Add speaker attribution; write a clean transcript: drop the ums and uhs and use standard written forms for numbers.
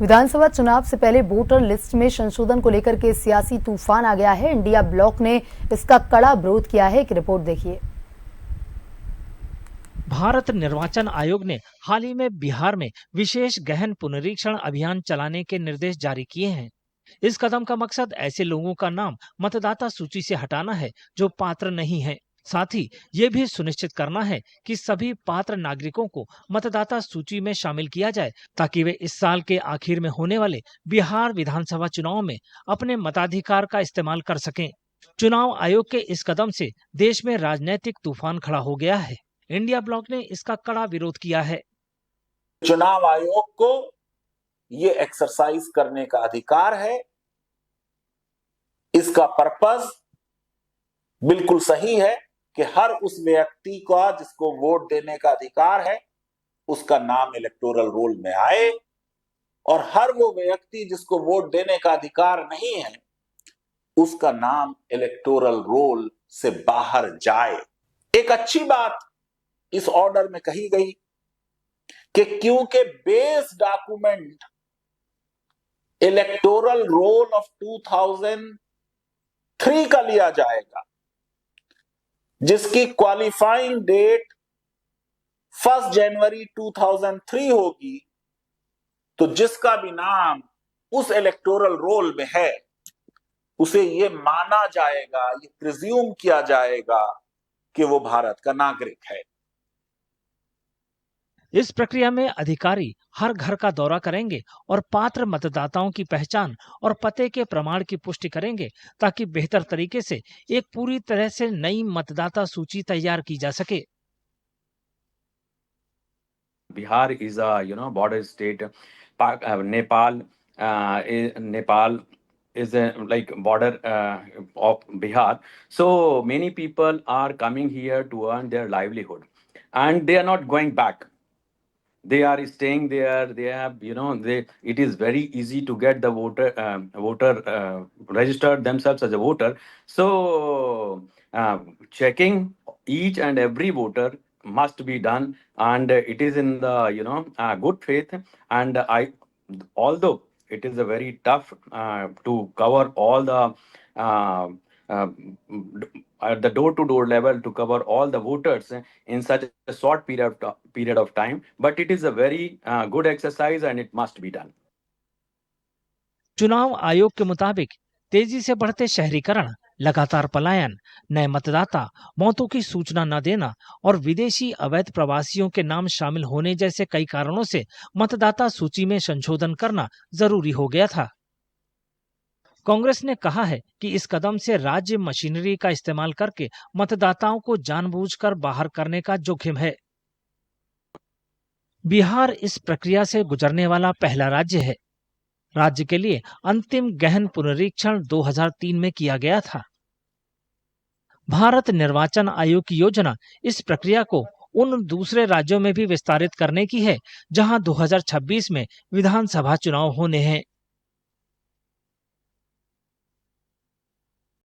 Speaker 1: विधानसभा चुनाव से पहले वोटर लिस्ट में संशोधन को लेकर के सियासी तूफान आ गया है। इंडिया ब्लॉक ने इसका कड़ा विरोध किया है। एक रिपोर्ट देखिए।
Speaker 2: भारत निर्वाचन आयोग ने हाल ही में बिहार में विशेष गहन पुनरीक्षण अभियान चलाने के निर्देश जारी किए हैं। इस कदम का मकसद ऐसे लोगों का नाम मतदाता सूची से हटाना है जो पात्र नहीं है। साथ ही ये भी सुनिश्चित करना है कि सभी पात्र नागरिकों को मतदाता सूची में शामिल किया जाए ताकि वे इस साल के आखिर में होने वाले बिहार विधानसभा चुनाव में अपने मताधिकार का इस्तेमाल कर सकें। चुनाव आयोग के इस कदम से देश में राजनीतिक तूफान खड़ा हो गया है। इंडिया ब्लॉक ने इसका कड़ा विरोध किया है।
Speaker 3: चुनाव आयोग को ये एक्सरसाइज करने का अधिकार है। इसका पर्पस बिल्कुल सही है कि हर उस व्यक्ति का जिसको वोट देने का अधिकार है उसका नाम इलेक्टोरल रोल में आए और हर वो व्यक्ति जिसको वोट देने का अधिकार नहीं है उसका नाम इलेक्टोरल रोल से बाहर जाए। एक अच्छी बात इस ऑर्डर में कही गई कि क्योंकि base document electoral roll of 2003 का लिया जाएगा, जिसकी क्वालिफाइंग डेट 1 जनवरी 2003 होगी, तो जिसका भी नाम उस इलेक्टोरल रोल में है उसे ये माना जाएगा, ये प्रिज्यूम किया जाएगा कि वो भारत का नागरिक है।
Speaker 2: इस प्रक्रिया में अधिकारी हर घर का दौरा करेंगे और पात्र मतदाताओं की पहचान और पते के प्रमाण की पुष्टि करेंगे ताकि बेहतर तरीके से एक पूरी तरह से नई मतदाता सूची तैयार की जा सके।
Speaker 4: Bihar is a border state. Nepal is like border of Bihar. So many people are coming here to earn their livelihood, and they are not going back. They are staying there. They have, it is very easy to get the voter registered themselves as a voter. So checking each and every voter must be done, and it is in the good faith. And although it is a very tough to cover all the at the door-to-door level to cover all the voters in such a short period of time, but it is a very good exercise and it must be done.
Speaker 2: चुनाव आयोग के मुताबिक तेजी से बढ़ते शहरीकरण, लगातार पलायन, नए मतदाता, मौतों की सूचना न देना और विदेशी अवैध प्रवासियों के नाम शामिल होने जैसे कई कारणों से मतदाता सूची में संशोधन करना जरूरी हो गया था। कांग्रेस ने कहा है कि इस कदम से राज्य मशीनरी का इस्तेमाल करके मतदाताओं को जानबूझकर बाहर करने का जोखिम है। बिहार इस प्रक्रिया से गुजरने वाला पहला राज्य है। राज्य के लिए अंतिम गहन पुनरीक्षण 2003 में किया गया था। भारत निर्वाचन आयोग की योजना इस प्रक्रिया को उन दूसरे राज्यों में भी विस्तारित करने की है जहां 2026 में विधानसभा चुनाव होने हैं।